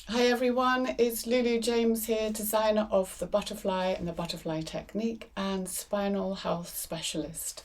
Hi everyone, it's Loulou James here, designer of the Buttafly and the Buttafly technique and spinal health specialist.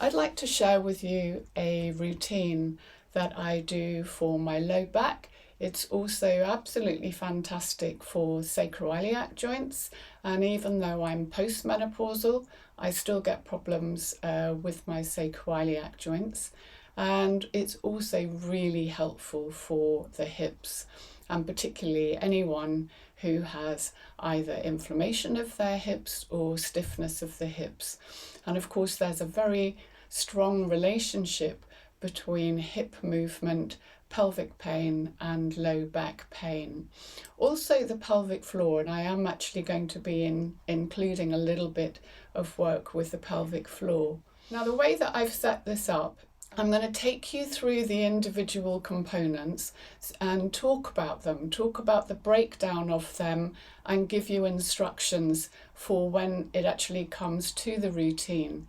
I'd like to share with you a routine that I do for my low back. It's also absolutely fantastic for sacroiliac joints, and even though I'm postmenopausal, I still get problems with my sacroiliac joints, and it's also really helpful for the hips, and particularly anyone who has either inflammation of their hips or stiffness of the hips. And of course, there's a very strong relationship between hip movement, pelvic pain and low back pain. Also the pelvic floor, and I am actually going to be including a little bit of work with the pelvic floor. Now, the way that I've set this up, I'm going to take you through the individual components and talk about them, talk about the breakdown of them, and give you instructions for when it actually comes to the routine.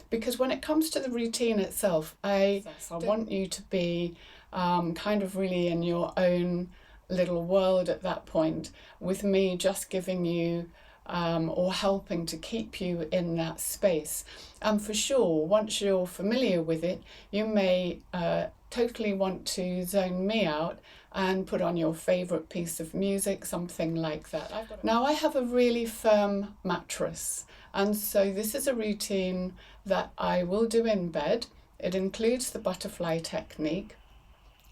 Because when it comes to the routine itself, I want you to be kind of really in your own little world at that point, with me just giving you or helping to keep you in that space. And for sure, once you're familiar with it, you may totally want to zone me out and put on your favourite piece of music, something like that. Now, I have a really firm mattress, and so this is a routine that I will do in bed. It includes the Buttafly technique.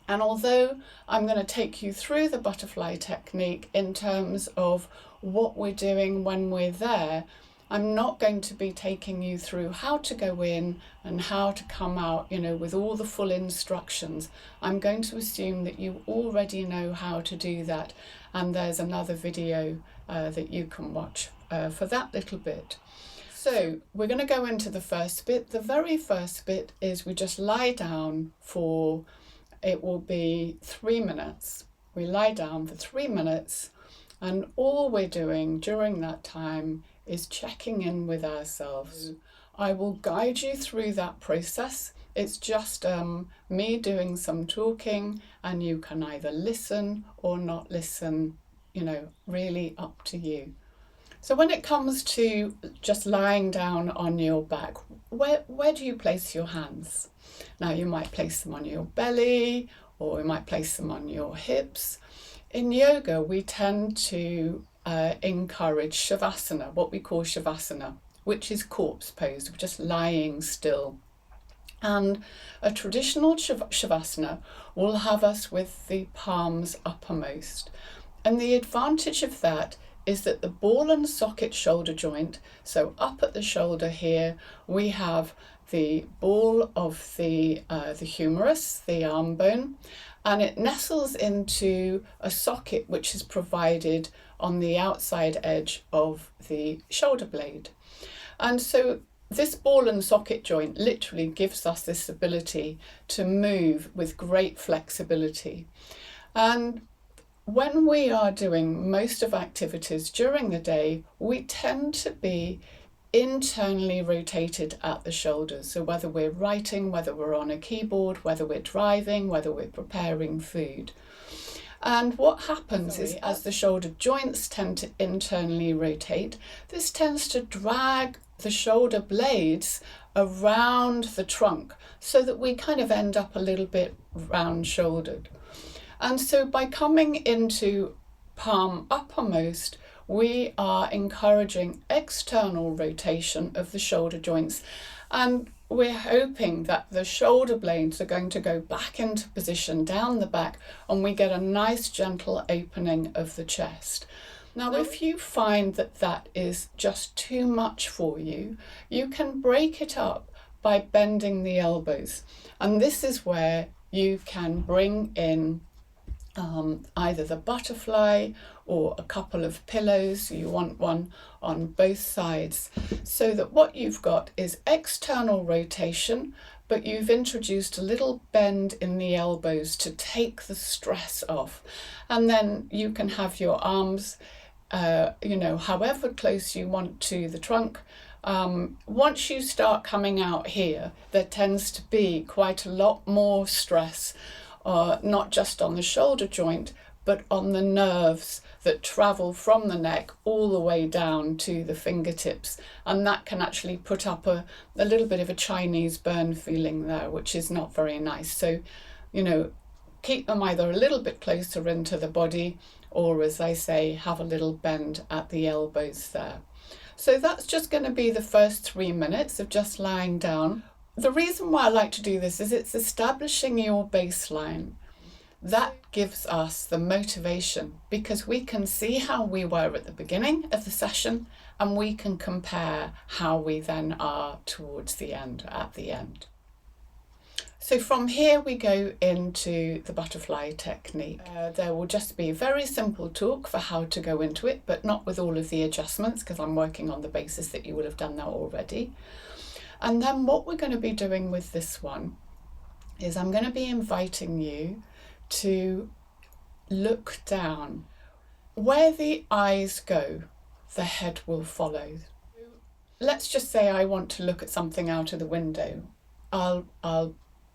And although I'm going to take you through the Buttafly technique in terms of what we're doing when we're there, I'm not going to be taking you through how to go in and how to come out, with all the full instructions. I'm going to assume that you already know how to do that, and there's another video that you can watch for that little bit. So we're going to go into the first bit. The very first bit is we just lie down for, it will be 3 minutes. We lie down for 3 minutes, and all we're doing during that time is checking in with ourselves. I will guide you through that process. It's just me doing some talking, and you can either listen or not listen, really up to you. So when it comes to just lying down on your back, where do you place your hands? Now, you might place them on your belly, or you might place them on your hips. In yoga, we tend to encourage shavasana, what we call shavasana, which is corpse pose, just lying still. And a traditional shavasana will have us with the palms uppermost. And the advantage of that is that the ball and socket shoulder joint, so up at the shoulder here, we have the ball of the humerus, the arm bone, and it nestles into a socket which is provided on the outside edge of the shoulder blade. And so this ball and socket joint literally gives us this ability to move with great flexibility. And when we are doing most of activities during the day, we tend to be internally rotated at the shoulders. So whether we're writing, whether we're on a keyboard, whether we're driving, whether we're preparing food. And what happens is, as the shoulder joints tend to internally rotate, this tends to drag the shoulder blades around the trunk so that we kind of end up a little bit round-shouldered. And so by coming into palm uppermost, we are encouraging external rotation of the shoulder joints, and we're hoping that the shoulder blades are going to go back into position down the back, and we get a nice gentle opening of the chest. Now, if you find that that is just too much for you, you can break it up by bending the elbows. And this is where you can bring in either the Buttafly or a couple of pillows. You want one on both sides, so that what you've got is external rotation, but you've introduced a little bend in the elbows to take the stress off. And then you can have your arms, however close you want to the trunk. Once you start coming out here, there tends to be quite a lot more stress, not just on the shoulder joint, but on the nerves that travel from the neck all the way down to the fingertips. And that can actually put up a little bit of a Chinese burn feeling there, which is not very nice. So, keep them either a little bit closer into the body, or, as I say, have a little bend at the elbows there. So that's just going to be the first 3 minutes of just lying down. The reason why I like to do this is it's establishing your baseline. That gives us the motivation, because we can see how we were at the beginning of the session and we can compare how we then are towards the end, at the end. So from here we go into the butterfly technique. There will just be a very simple talk for how to go into it, but not with all of the adjustments, because I'm working on the basis that you will have done that already. And then what we're going to be doing with this one is I'm going to be inviting you to look down. Where the eyes go, the head will follow. Let's just say I want to look at something out of the window. I'll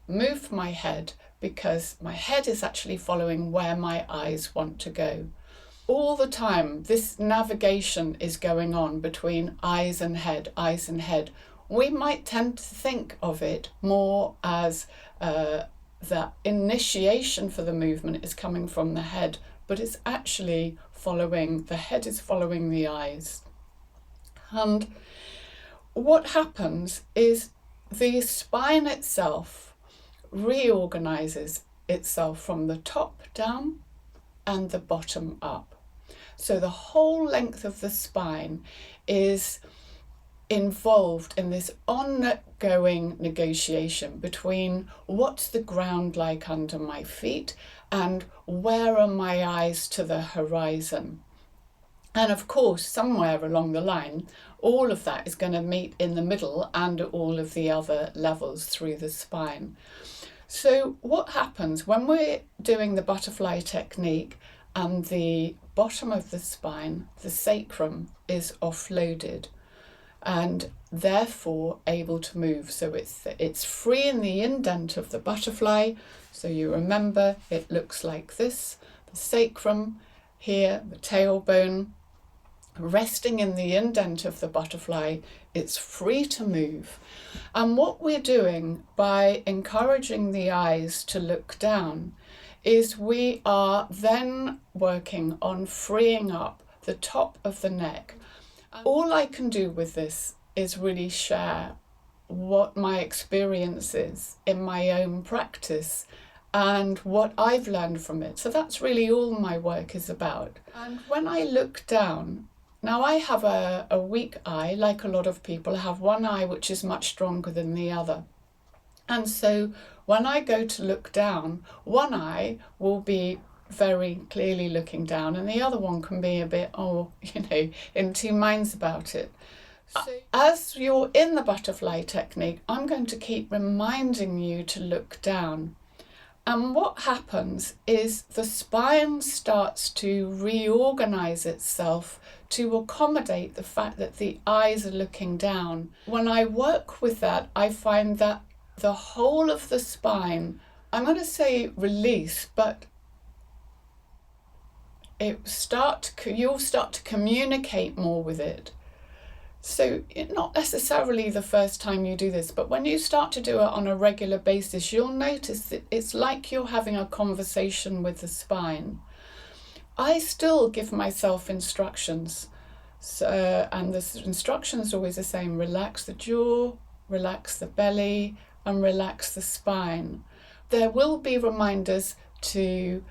move my head because my head is actually following where my eyes want to go. All the time, this navigation is going on between eyes and head, eyes and head. We might tend to think of it more as the initiation for the movement is coming from the head, but it's actually the head is following the eyes. And what happens is the spine itself reorganizes itself from the top down and the bottom up. So the whole length of the spine is involved in this ongoing negotiation between what's the ground like under my feet and where are my eyes to the horizon. And of course, somewhere along the line, all of that is going to meet in the middle and all of the other levels through the spine. So what happens when we're doing the butterfly technique and the bottom of the spine, the sacrum, is offloaded and therefore able to move. So it's free in the indent of the butterfly. So you remember it looks like this, the sacrum here, the tailbone, resting in the indent of the butterfly. It's free to move. And what we're doing by encouraging the eyes to look down is we are then working on freeing up the top of the neck. All I can do with this is really share what my experience is in my own practice and what I've learned from it. So that's really all my work is about. And when I look down, now I have a weak eye, like a lot of people. I have one eye which is much stronger than the other. And so when I go to look down, one eye will be very clearly looking down and the other one can be a bit, in two minds about it. So as you're in the butterfly technique, I'm going to keep reminding you to look down. And what happens is the spine starts to reorganize itself to accommodate the fact that the eyes are looking down. When I work with that, I find that the whole of the spine, I'm going to say release, but you'll start to communicate more with it. So not necessarily the first time you do this, but when you start to do it on a regular basis, you'll notice that it's like you're having a conversation with the spine. I still give myself instructions, and the instructions are always the same. Relax the jaw, relax the belly, and relax the spine. There will be reminders to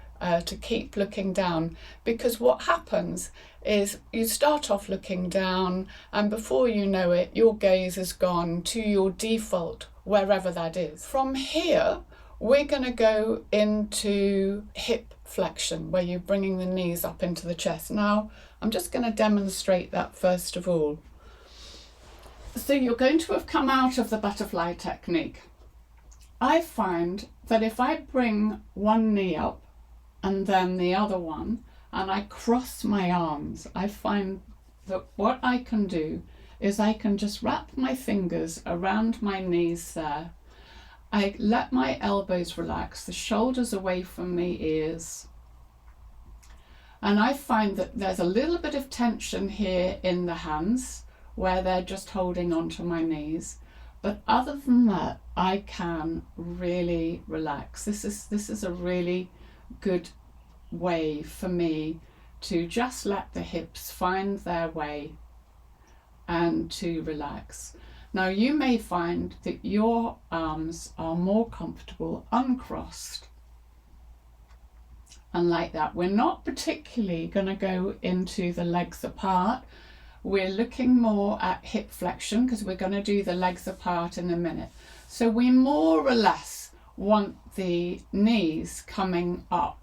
keep looking down, because what happens is you start off looking down and before you know it, your gaze has gone to your default, wherever that is. From here, we're going to go into hip flexion, where you're bringing the knees up into the chest. Now, I'm just going to demonstrate that first of all. So you're going to have come out of the butterfly technique. I find that if I bring one knee up and then the other one, and I cross my arms, I find that what I can do is I can just wrap my fingers around my knees there. I let my elbows relax, the shoulders away from the ears. And I find that there's a little bit of tension here in the hands where they're just holding onto my knees. But other than that, I can really relax. This is a really good way for me to just let the hips find their way and to relax. Now you may find that your arms are more comfortable uncrossed. And like that, we're not particularly going to go into the legs apart. We're looking more at hip flexion because we're going to do the legs apart in a minute. So we more or less want the knees coming up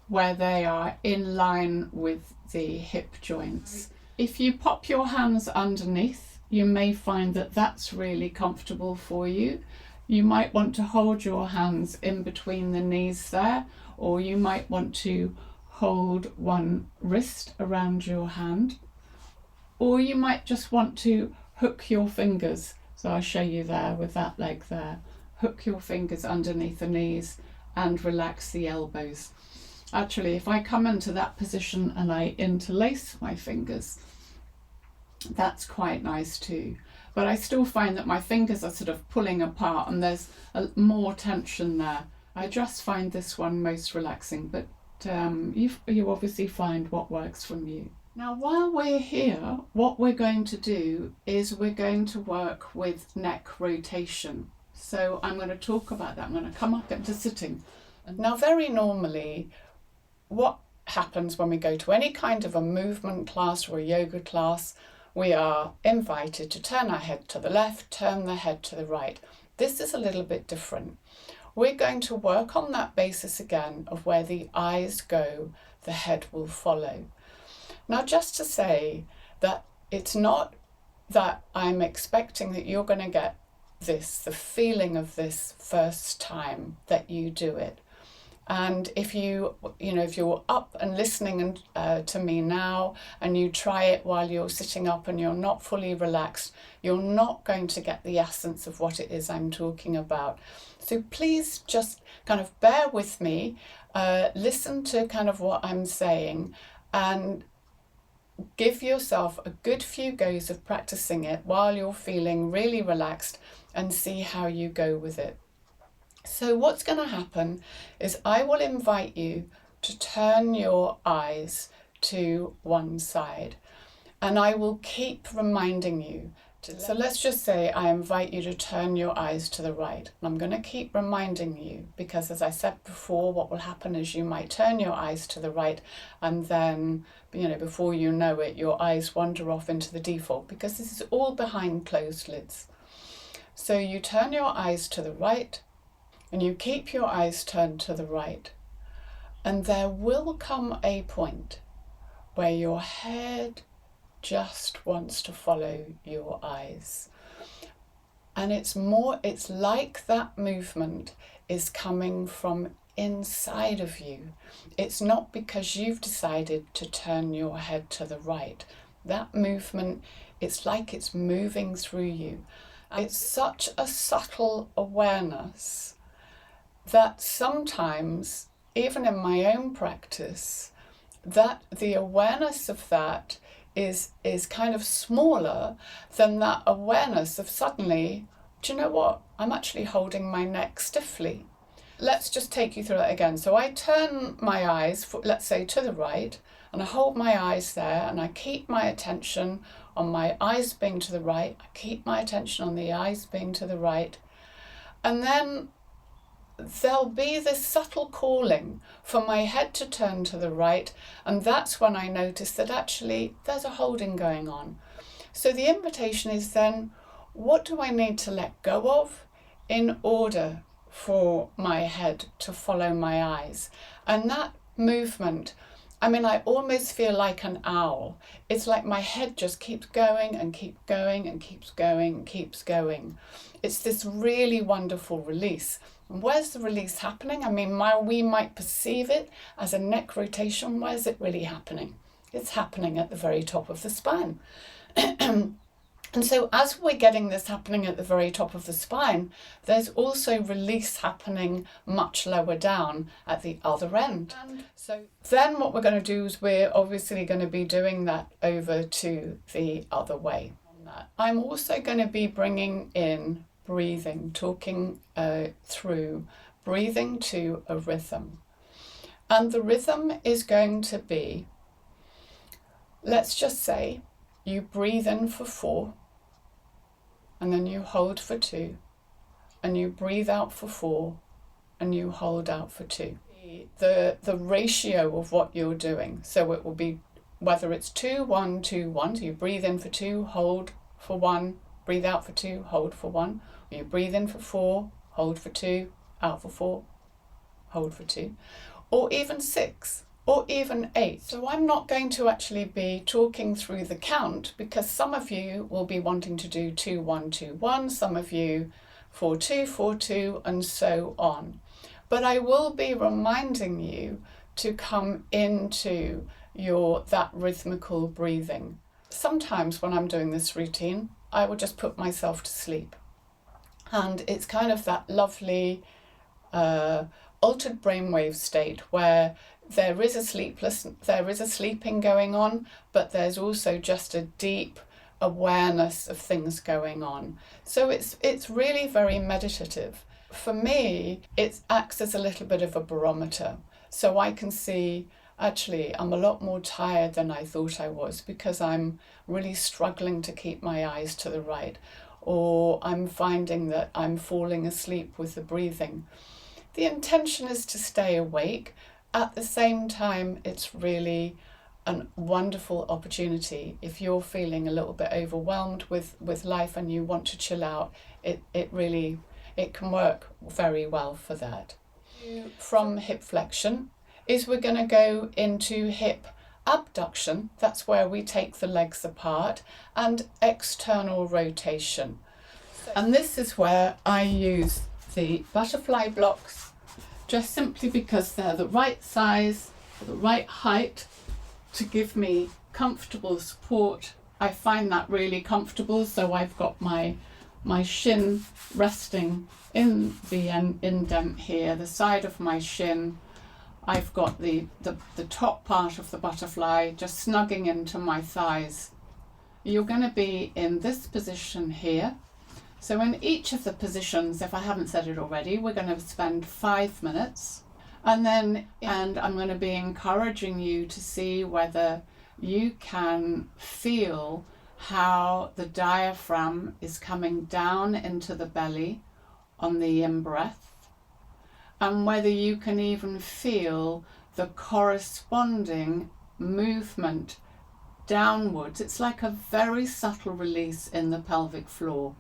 where they are in line with the hip joints. If you pop your hands underneath, you may find that that's really comfortable for you. You might want to hold your hands in between the knees there, or you might want to hold one wrist around your hand, or you might just want to hook your fingers. So I'll show you there with that leg there. Hook your fingers underneath the knees and relax the elbows. Actually, if I come into that position and I interlace my fingers, that's quite nice too. But I still find that my fingers are sort of pulling apart and there's more tension there. I just find this one most relaxing, but you obviously find what works from you. Now, while we're here, what we're going to do is we're going to work with neck rotation. So I'm going to talk about that. I'm going to come up into sitting. Now, very normally, what happens when we go to any kind of a movement class or a yoga class, we are invited to turn our head to the left, turn the head to the right. This is a little bit different. We're going to work on that basis again of where the eyes go, the head will follow. Now, just to say that it's not that I'm expecting that you're going to get this, the feeling of this first time that you do it. And if if you're up and listening to me now and you try it while you're sitting up and you're not fully relaxed, you're not going to get the essence of what it is I'm talking about. So please just kind of bear with me, listen to kind of what I'm saying and give yourself a good few goes of practicing it while you're feeling really relaxed and see how you go with it. So what's going to happen is I will invite you to turn your eyes to one side and I will keep reminding you. So let's just say I invite you to turn your eyes to the right. I'm going to keep reminding you because, as I said before, what will happen is you might turn your eyes to the right and then, before you know it, your eyes wander off into the default because this is all behind closed lids. So you turn your eyes to the right and you keep your eyes turned to the right. And there will come a point where your head just wants to follow your eyes. And it's like that movement is coming from inside of you. It's not because you've decided to turn your head to the right. That movement, it's like it's moving through you. It's such a subtle awareness that sometimes, even in my own practice, that the awareness of that is kind of smaller than that awareness of suddenly, do you know what? I'm actually holding my neck stiffly. Let's just take you through it again. So I turn my eyes, let's say to the right, and I hold my eyes there and I keep my attention on my eyes being to the right. I keep my attention on the eyes being to the right. And then there'll be this subtle calling for my head to turn to the right, and that's when I notice that actually there's a holding going on. So the invitation is then, what do I need to let go of in order for my head to follow my eyes? And that movement, I almost feel like an owl. It's like my head just keeps going and keeps going and keeps going and keeps going. It's this really wonderful release. And where's the release happening? We might perceive it as a neck rotation. Where's it really happening? It's happening at the very top of the spine. And so as we're getting this happening at the very top of the spine, there's also release happening much lower down at the other end. And so then what we're going to do is we're obviously going to be doing that over to the other way. I'm also going to be bringing in breathing, talking through breathing to a rhythm. And the rhythm is going to be, let's just say, you breathe in for 4, and then you hold for 2, and you breathe out for 4, and you hold out for 2. The ratio of what you're doing, so it will be whether it's 2, 1, 2, 1, so you breathe in for 2, hold for 1, breathe out for 2, hold for 1, or you breathe in for 4, hold for 2, out for 4, hold for 2, or even 6. Or even 8. So I'm not going to actually be talking through the count, because some of you will be wanting to do 2, 1, 2, 1, some of you 4, 2, 4, 2, and so on. But I will be reminding you to come into that rhythmical breathing. Sometimes when I'm doing this routine, I will just put myself to sleep. And it's kind of that lovely altered brainwave state where there is a sleeping going on, but there's also just a deep awareness of things going on. So it's really very meditative. For me, it acts as a little bit of a barometer. So I can see, actually, I'm a lot more tired than I thought I was, because I'm really struggling to keep my eyes to the right, or I'm finding that I'm falling asleep with the breathing. The intention is to stay awake. At the same time, it's really a wonderful opportunity. If you're feeling a little bit overwhelmed with life and you want to chill out, it can work very well for that. From hip flexion is we're going to go into hip abduction. That's where we take the legs apart, and external rotation. And this is where I use the Buttafly blocks, just simply because they're the right size, the right height to give me comfortable support. I find that really comfortable, so I've got my shin resting in the indent here, the side of my shin. I've got the top part of the Buttafly just snugging into my thighs. You're going to be in this position here. So in each of the positions, if I haven't said it already, we're going to spend 5 minutes. And I'm going to be encouraging you to see whether you can feel how the diaphragm is coming down into the belly on the in-breath, and whether you can even feel the corresponding movement downwards. It's like a very subtle release in the pelvic floor.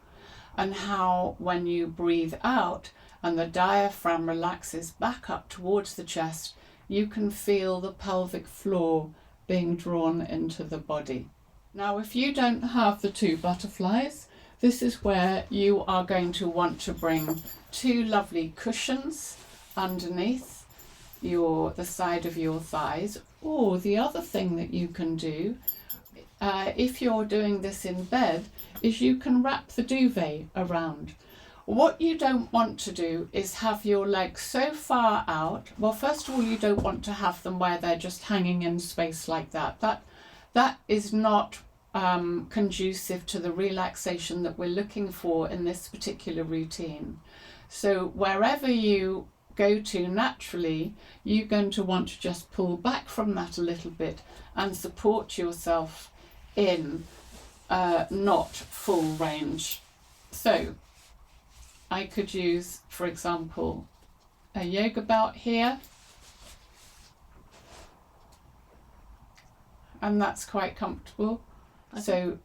And how when you breathe out and the diaphragm relaxes back up towards the chest, you can feel the pelvic floor being drawn into the body. Now, if you don't have the 2 Buttaflies, this is where you are going to want to bring 2 lovely cushions underneath the side of your thighs. Or the other thing that you can do, if you're doing this in bed, is you can wrap the duvet around. What you don't want to do is have your legs so far out. Well, first of all, you don't want to have them where they're just hanging in space like that. That is not conducive to the relaxation that we're looking for in this particular routine. So wherever you go to naturally, you're going to want to just pull back from that a little bit and support yourself in not full range. So I could use, for example, a yoga belt here, and that's quite comfortable. So,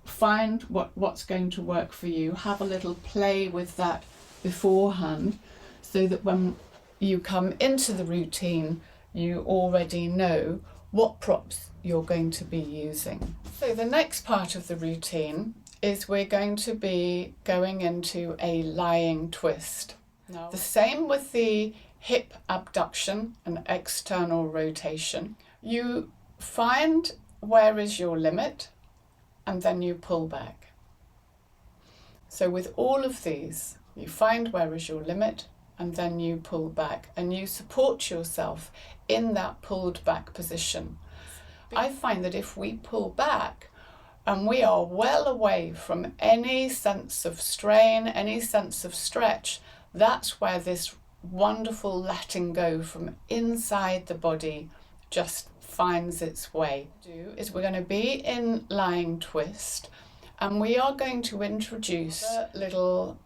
find what's going to work for you. Have a little play with that beforehand, so that when you come into the routine, you already know what props you're going to be using. So the next part of the routine is we're going to be going into a lying twist. Now, the same with the hip abduction and external rotation. You find where is your limit, and then you pull back. So with all of these, you find where is your limit, and then you pull back and you support yourself in that pulled back position. I find that if we pull back and we are well away from any sense of strain, any sense of stretch, that's where this wonderful letting go from inside the body just finds its way. We're going to be in lying twist, and we are going to introduce a little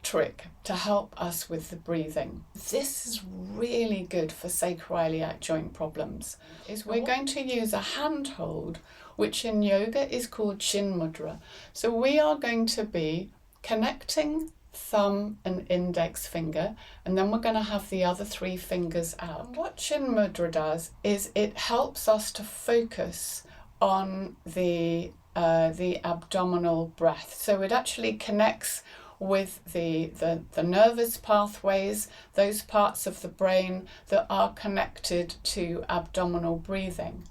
trick to help us with the breathing. This is really good for sacroiliac joint problems. We're going to use a hand hold, which in yoga is called chin mudra. So we are going to be connecting thumb and index finger, and then we're going to have the other 3 fingers out. And what chin mudra does is it helps us to focus on the abdominal breath. So it actually connects with the nervous pathways, those parts of the brain that are connected to abdominal breathing.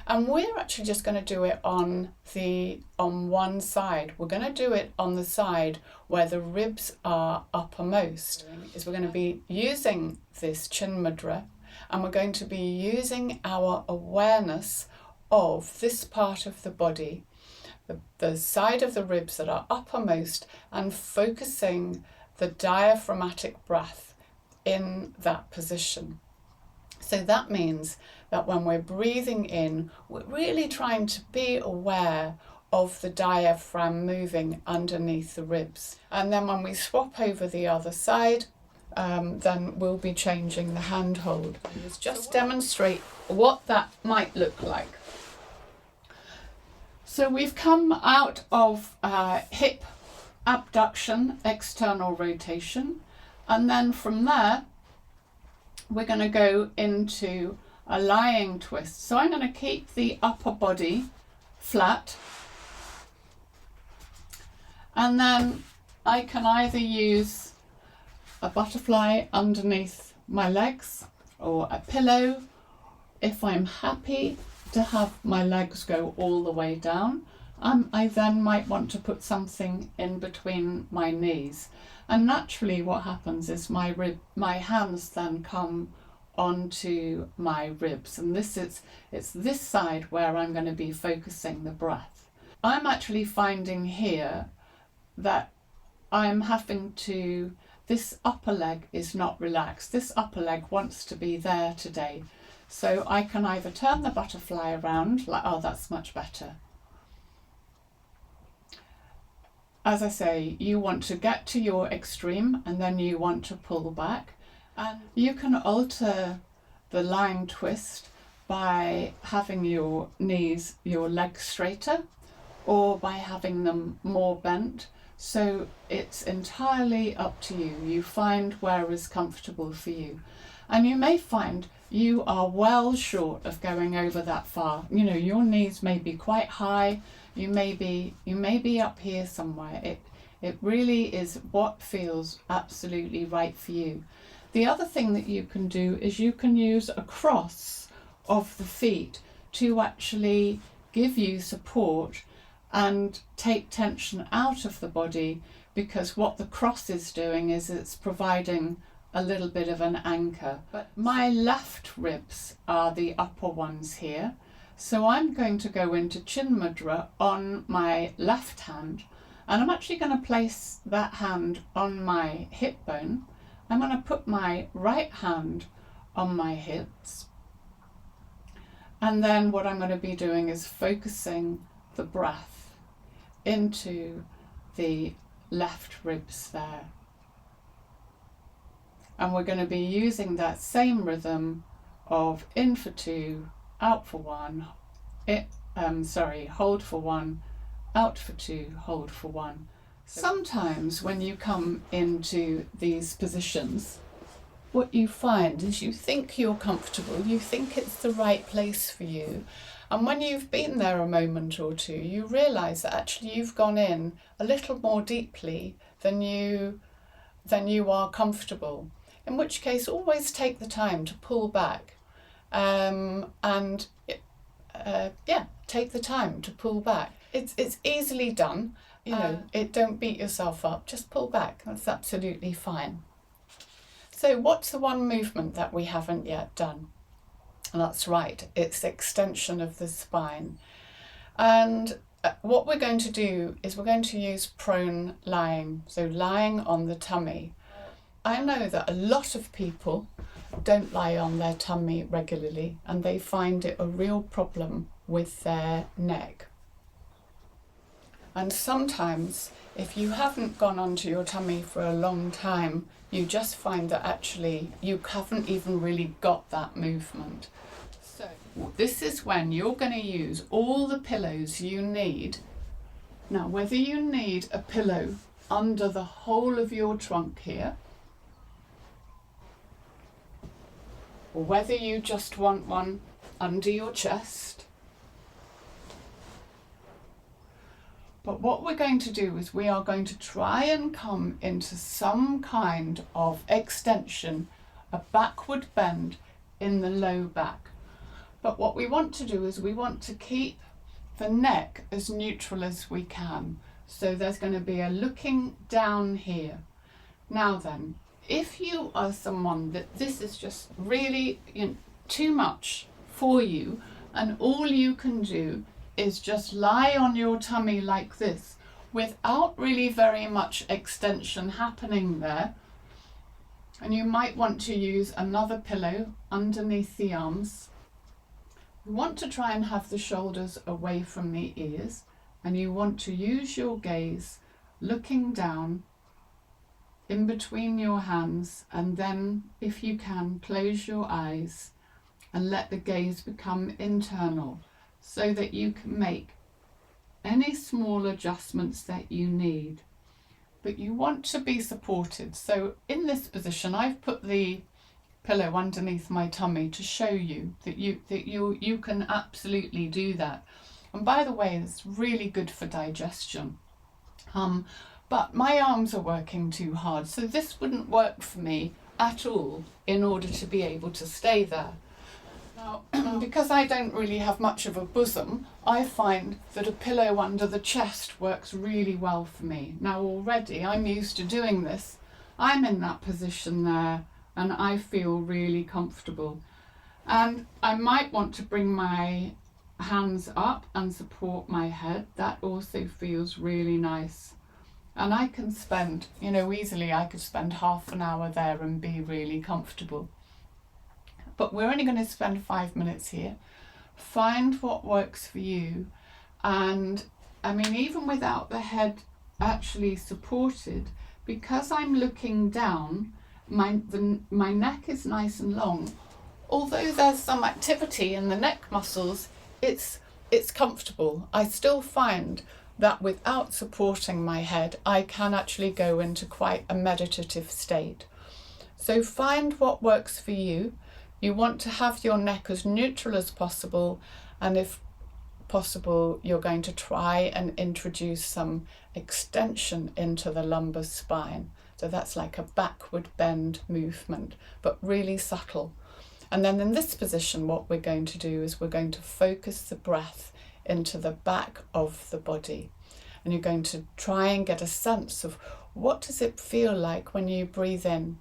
And we're actually just going to do it on one side. We're going to do it on the side where the ribs are uppermost. We're going to be using this chin mudra, and we're going to be using our awareness of this part of the body, the side of the ribs that are uppermost, and focusing the diaphragmatic breath in that position. So that means that when we're breathing in, we're really trying to be aware of the diaphragm moving underneath the ribs. And then when we swap over the other side, then we'll be changing the hand hold. Let's just demonstrate what that might look like. So we've come out of hip abduction, external rotation, and then from there we're going to go into a lying twist. So I'm going to keep the upper body flat, and then I can either use a butterfly underneath my legs or a pillow if I'm happy to have my legs go all the way down. I then might want to put something in between my knees, and naturally what happens is my hands then come onto my ribs, and it's this side where I'm going to be focusing the breath. I'm actually finding here that I'm having to, this upper leg is not relaxed. This upper leg wants to be there today. So I can either turn the butterfly around, like, oh, that's much better. As I say, you want to get to your extreme and then you want to pull back. And you can alter the lying twist by having your knees, your legs straighter, or by having them more bent. So it's entirely up to you. You find where is comfortable for you. And you may find you are well short of going over that far. You know, your knees may be quite high. You may be up here somewhere. It really is what feels absolutely right for you. The other thing that you can do is you can use a cross of the feet to actually give you support and take tension out of the body, because what the cross is doing is it's providing a little bit of an anchor. But my left ribs are the upper ones here, so I'm going to go into chin mudra on my left hand, and I'm actually going to place that hand on my hip bone. I'm going to put my right hand on my hips, and then what I'm going to be doing is focusing the breath into the left ribs there. And we're going to be using that same rhythm of in for 2, out for 1, hold for 1, out for 2, hold for 1. Sometimes when you come into these positions, what you find is you think you're comfortable, you think it's the right place for you, and when you've been there a moment or two, you realise that actually you've gone in a little more deeply than you are comfortable. In which case, always take the time to pull back, take the time to pull back. It's easily done, don't beat yourself up, just pull back, that's absolutely fine. So what's the one movement that we haven't yet done? That's right, it's extension of the spine. And what we're going to do is we're going to use prone lying, so lying on the tummy. I know that a lot of people don't lie on their tummy regularly and they find it a real problem with their neck. And sometimes if you haven't gone onto your tummy for a long time, you just find that actually you haven't even really got that movement. So this is when you're going to use all the pillows you need. Now, whether you need a pillow under the whole of your trunk here, or whether you just want one under your chest. But what we're going to do is we are going to try and come into some kind of extension, a backward bend in the low back. But what we want to do is we want to keep the neck as neutral as we can. So there's going to be a looking down here. Now then, if you are someone that this is just really too much for you, and all you can do is just lie on your tummy like this without really very much extension happening there, and you might want to use another pillow underneath the arms. You want to try and have the shoulders away from the ears, and you want to use your gaze looking down in between your hands, and then if you can close your eyes and let the gaze become internal so that you can make any small adjustments that you need. But you want to be supported. So in this position I've put the pillow underneath my tummy to show you that you can absolutely do that. And by the way, it's really good for digestion. But my arms are working too hard, so this wouldn't work for me at all in order to be able to stay there. Now, because I don't really have much of a bosom, I find that a pillow under the chest works really well for me. Now already I'm used to doing this. I'm in that position there and I feel really comfortable. And I might want to bring my hands up and support my head. That also feels really nice. And I can spend, easily I could spend half an hour there and be really comfortable. But we're only going to spend 5 minutes here. Find what works for you. And even without the head actually supported, because I'm looking down, my neck is nice and long. Although there's some activity in the neck muscles, it's comfortable. I still find that without supporting my head, I can actually go into quite a meditative state. So find what works for you. You want to have your neck as neutral as possible, and if possible, you're going to try and introduce some extension into the lumbar spine. So that's like a backward bend movement, but really subtle. And then in this position, what we're going to do is we're going to focus the breath into the back of the body. And you're going to try and get a sense of what does it feel like when you breathe in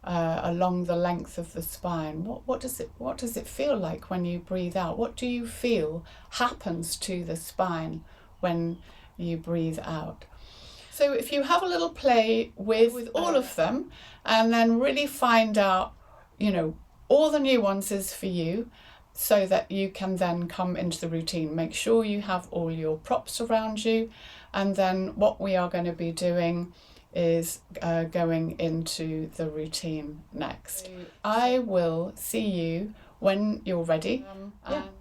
along the length of the spine. What does it feel like when you breathe out? What do you feel happens to the spine when you breathe out? So if you have a little play with all of them, and then really find out, all the nuances for you, so that you can then come into the routine. Make sure you have all your props around you, and then what we are going to be doing is going into the routine next. I will see you when you're ready.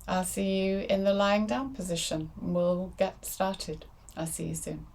I'll see you in the lying down position. We'll get started. I'll see you soon.